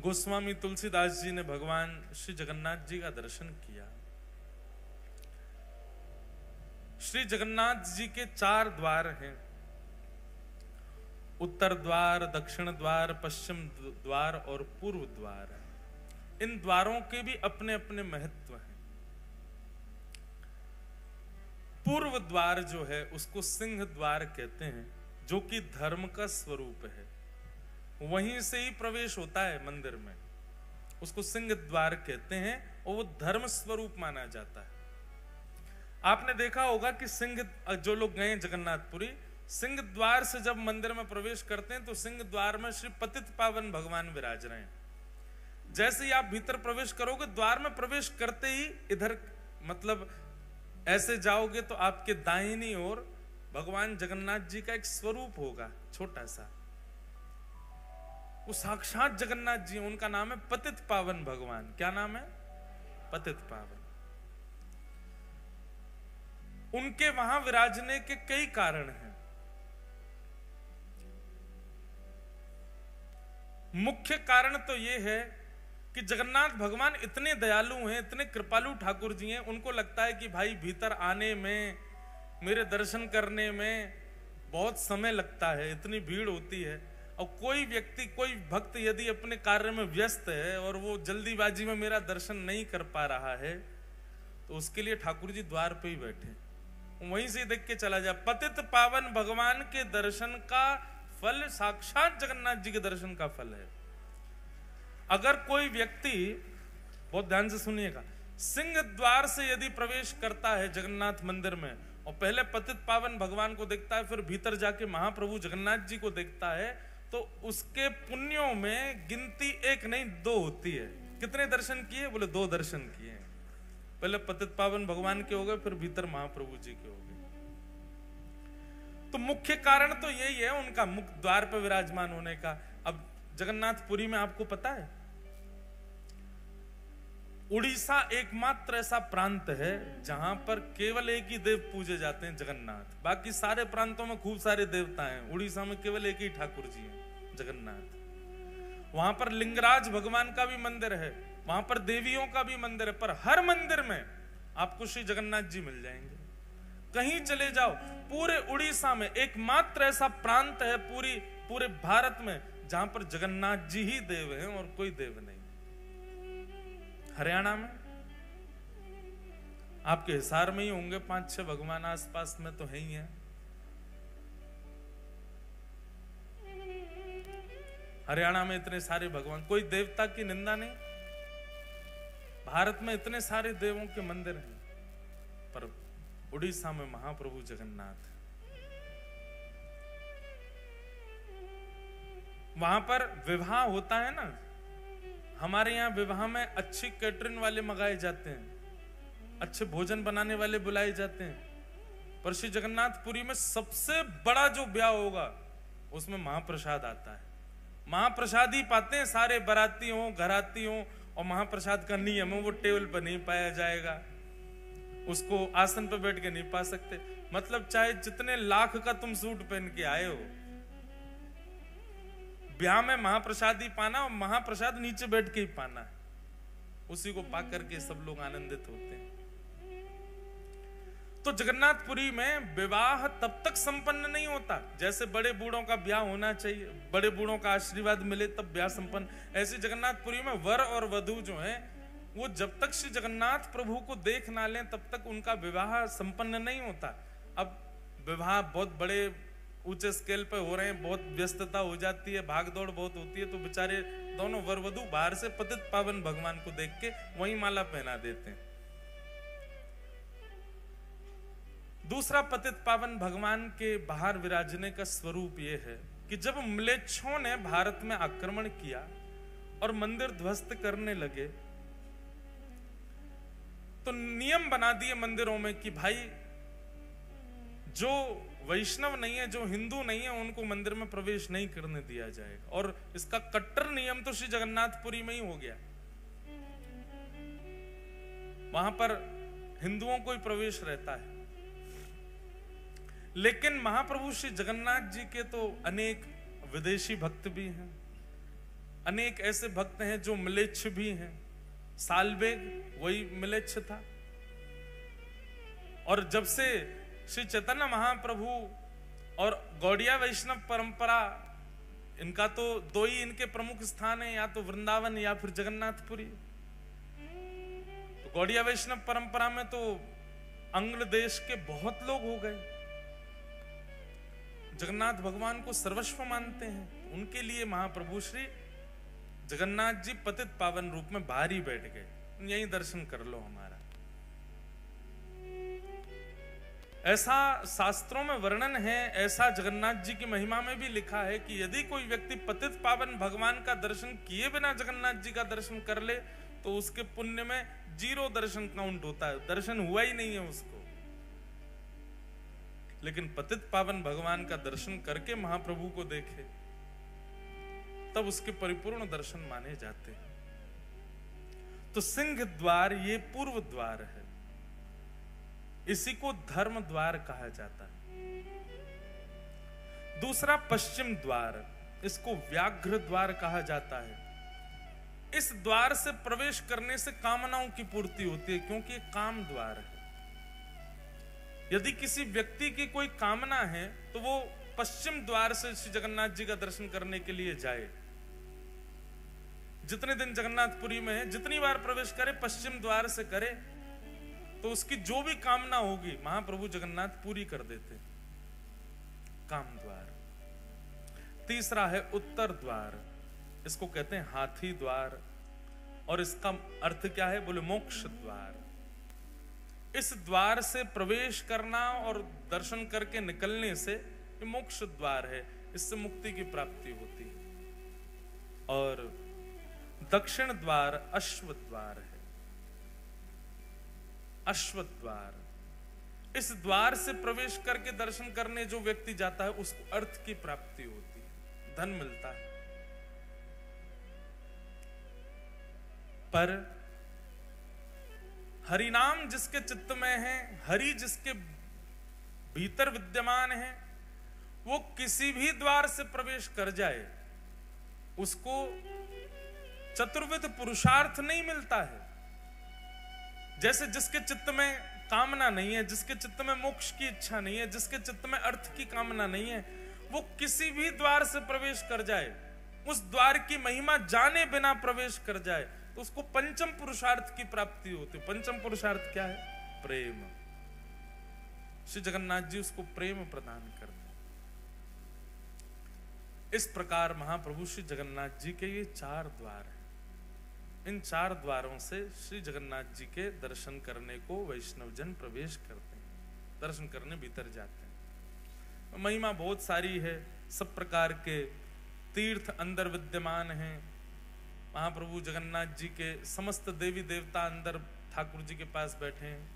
गोस्वामी तुलसीदास जी ने भगवान श्री जगन्नाथ जी का दर्शन किया। श्री जगन्नाथ जी के 4 द्वार हैं, उत्तर द्वार, दक्षिण द्वार, पश्चिम द्वार और पूर्व द्वार। इन द्वारों के भी अपने अपने महत्व हैं। पूर्व द्वार जो है उसको सिंह द्वार कहते हैं, जो कि धर्म का स्वरूप है। वहीं से ही प्रवेश होता है मंदिर में, उसको सिंह द्वार कहते हैं और वो धर्म स्वरूप माना जाता है। आपने देखा होगा कि सिंह, जो लोग गए जगन्नाथपुरी, सिंह द्वार से जब मंदिर में प्रवेश करते हैं तो सिंह द्वार में श्री पतित पावन भगवान विराज रहे हैं। जैसे ही आप भीतर प्रवेश करोगे, द्वार में प्रवेश करते ही इधर मतलब ऐसे जाओगे तो आपके दाहिनी ओर भगवान जगन्नाथ जी का एक स्वरूप होगा, छोटा सा। वो साक्षात जगन्नाथ जी, उनका नाम है पतित पावन भगवान। क्या नाम है? पतित पावन। उनके वहां विराजने के कई कारण हैं। मुख्य कारण तो यह है कि जगन्नाथ भगवान इतने दयालु हैं, इतने कृपालु ठाकुर जी हैं। उनको लगता है कि भाई भीतर आने में, मेरे दर्शन करने में बहुत समय लगता है, इतनी भीड़ होती है। और कोई व्यक्ति, कोई भक्त यदि अपने कार्य में व्यस्त है और वो जल्दीबाजी में मेरा दर्शन नहीं कर पा रहा है, तो उसके लिए ठाकुर जी द्वार पे ही बैठे, वहीं से देख के चला जाए। पतित पावन भगवान के दर्शन का फल साक्षात जगन्नाथ जी के दर्शन का फल है। अगर कोई व्यक्ति, बहुत ध्यान से सुनिएगा, सिंह द्वार से यदि प्रवेश करता है जगन्नाथ मंदिर में और पहले पतित पावन भगवान को देखता है, फिर भीतर जाके महाप्रभु जगन्नाथ जी को देखता है, तो उसके पुण्यों में गिनती 1 नहीं 2 होती है। कितने दर्शन किए? बोले 2 दर्शन किए। पहले पतित पावन भगवान के हो गए, फिर भीतर महाप्रभु जी के हो गए। तो मुख्य कारण तो यही है उनका मुख्य द्वार पर विराजमान होने का। अब जगन्नाथपुरी में आपको पता है, उड़ीसा एकमात्र ऐसा प्रांत है जहां पर केवल एक ही देव पूजे जाते हैं, जगन्नाथ। बाकी सारे प्रांतों में खूब सारे देवता हैं, उड़ीसा में केवल एक ही ठाकुर जी हैं, जगन्नाथ। वहां पर लिंगराज भगवान का भी मंदिर है, वहां पर देवियों का भी मंदिर है, पर हर मंदिर में आपको श्री जगन्नाथ जी मिल जाएंगे। कहीं चले जाओ, पूरे उड़ीसा में एकमात्र ऐसा प्रांत है पूरे भारत में जहां पर जगन्नाथ जी ही देव हैं और कोई देव नहीं। हरियाणा में आपके हिसार में ही होंगे 5-6 भगवान, आसपास में तो है ही है। हरियाणा में इतने सारे भगवान, कोई देवता की निंदा नहीं। भारत में इतने सारे देवों के मंदिर हैं, पर उड़ीसा में महाप्रभु जगन्नाथ। वहां पर विवाह होता है ना, हमारे यहाँ विवाह में अच्छी कैटरिंग वाले मंगाए जाते हैं, अच्छे भोजन बनाने वाले बुलाए जाते हैं। पर श्री जगन्नाथपुरी में सबसे बड़ा जो ब्याह होगा उसमें महाप्रसाद आता है। महाप्रसाद ही पाते हैं सारे, बाराती हो, घराती हो। और महाप्रसाद का नियम है, वो टेबल पर नहीं पाया जाएगा, उसको आसन पर बैठ के नहीं पा सकते। मतलब चाहे जितने लाख का तुम सूट पहन के आए हो, ब्याह में महाप्रसाद ही पाना, और महाप्रसाद नीचे बैठ के ही पाना है। उसी को पा करके सब लोग आनंदित होते हैं। तो जगन्नाथपुरी में विवाह तब तक संपन्न नहीं होता जैसे बड़े बूढ़ों का ब्याह होना चाहिए, बड़े बूढ़ों का आशीर्वाद मिले तब ब्याह संपन्न। ऐसे जगन्नाथपुरी में वर और वधू जो है, वो जब तक श्री जगन्नाथ प्रभु को देख ना लें तब तक उनका विवाह संपन्न नहीं होता। अब विवाह बहुत बड़े ऊंचे स्केल पे हो रहे हैं, बहुत व्यस्तता हो जाती है, भागदौड़ बहुत होती है, तो बेचारे दोनों वर वधू बाहर से पतित पावन भगवान को देख के वहीं माला पहना देते हैं। दूसरा पतित पावन भगवान के बाहर विराजने का स्वरूप यह है कि जब म्लेच्छों ने भारत में आक्रमण किया और मंदिर ध्वस्त करने लगे, तो नियम बना दिए मंदिरों में कि भाई जो वैष्णव नहीं है, जो हिंदू नहीं है, उनको मंदिर में प्रवेश नहीं करने दिया जाएगा। और इसका कट्टर नियम तो श्री जगन्नाथपुरी में ही हो गया। वहां पर हिंदुओं को ही प्रवेश रहता है। लेकिन महाप्रभु श्री जगन्नाथ जी के तो अनेक विदेशी भक्त भी हैं, अनेक ऐसे भक्त हैं जो म्लेच्छ भी हैं। सालबेग वही म्लेच्छ था। और जब से श्री चैतन्य महाप्रभु और गौड़िया वैष्णव परंपरा, इनका तो दो ही इनके प्रमुख स्थान है, या तो वृंदावन या फिर जगन्नाथपुरी। तो गौड़िया वैष्णव परंपरा में तो अंग्ल देश के बहुत लोग हो गए, जगन्नाथ भगवान को सर्वस्व मानते हैं। उनके लिए महाप्रभु श्री जगन्नाथ जी पतित पावन रूप में बाहर ही बैठ गए, यही दर्शन कर लो हमारा। ऐसा शास्त्रों में वर्णन है, ऐसा जगन्नाथ जी की महिमा में भी लिखा है कि यदि कोई व्यक्ति पतित पावन भगवान का दर्शन किए बिना जगन्नाथ जी का दर्शन कर ले तो उसके पुण्य में 0 दर्शन काउंट होता है, दर्शन हुआ ही नहीं है उसको। लेकिन पतित पावन भगवान का दर्शन करके महाप्रभु को देखे तब उसके परिपूर्ण दर्शन माने जाते हैं। तो सिंह द्वार ये पूर्व द्वार है, इसी को धर्म द्वार कहा जाता है। दूसरा पश्चिम द्वार, इसको व्याघ्र द्वार कहा जाता है। इस द्वार से प्रवेश करने से कामनाओं की पूर्ति होती है, क्योंकि एक काम द्वार है। यदि किसी व्यक्ति की कोई कामना है तो वो पश्चिम द्वार से श्री जगन्नाथ जी का दर्शन करने के लिए जाए। जितने दिन जगन्नाथपुरी में है, जितनी बार प्रवेश करे पश्चिम द्वार से करे तो उसकी जो भी कामना होगी महाप्रभु जगन्नाथ पूरी कर देते। काम द्वार। तीसरा है उत्तर द्वार, इसको कहते हैं हाथी द्वार, और इसका अर्थ क्या है, बोले मोक्ष द्वार। इस द्वार से प्रवेश करना और दर्शन करके निकलने से ये मोक्ष द्वार है, इससे मुक्ति की प्राप्ति होती है। और दक्षिण द्वार अश्व द्वार है। अश्व द्वार, इस द्वार से प्रवेश करके दर्शन करने जो व्यक्ति जाता है उसको अर्थ की प्राप्ति होती है, धन मिलता है। पर हरि नाम जिसके चित्त में है, हरि जिसके भीतर विद्यमान है, वो किसी भी द्वार से प्रवेश कर जाए उसको चतुर्विध पुरुषार्थ नहीं मिलता है। जैसे जिसके चित्त में कामना नहीं है, जिसके चित्त में मोक्ष की इच्छा नहीं है, जिसके चित्त में अर्थ की कामना नहीं है, वो किसी भी द्वार से प्रवेश कर जाए, उस द्वार की महिमा जाने बिना प्रवेश कर जाए तो उसको पंचम पुरुषार्थ की प्राप्ति होती है। पंचम पुरुषार्थ क्या है? प्रेम। श्री जगन्नाथ जी उसको प्रेम प्रदान करते हैं। इस प्रकार महाप्रभु श्री जगन्नाथ जी के ये 4 द्वार हैं। इन 4 द्वारों से श्री जगन्नाथ जी के दर्शन करने को वैष्णव जन प्रवेश करते हैं, दर्शन करने भीतर जाते हैं। महिमा बहुत सारी है, सब प्रकार के तीर्थ अंदर विद्यमान हैं। महाप्रभु जगन्नाथ जी के समस्त देवी देवता अंदर ठाकुर जी के पास बैठे हैं।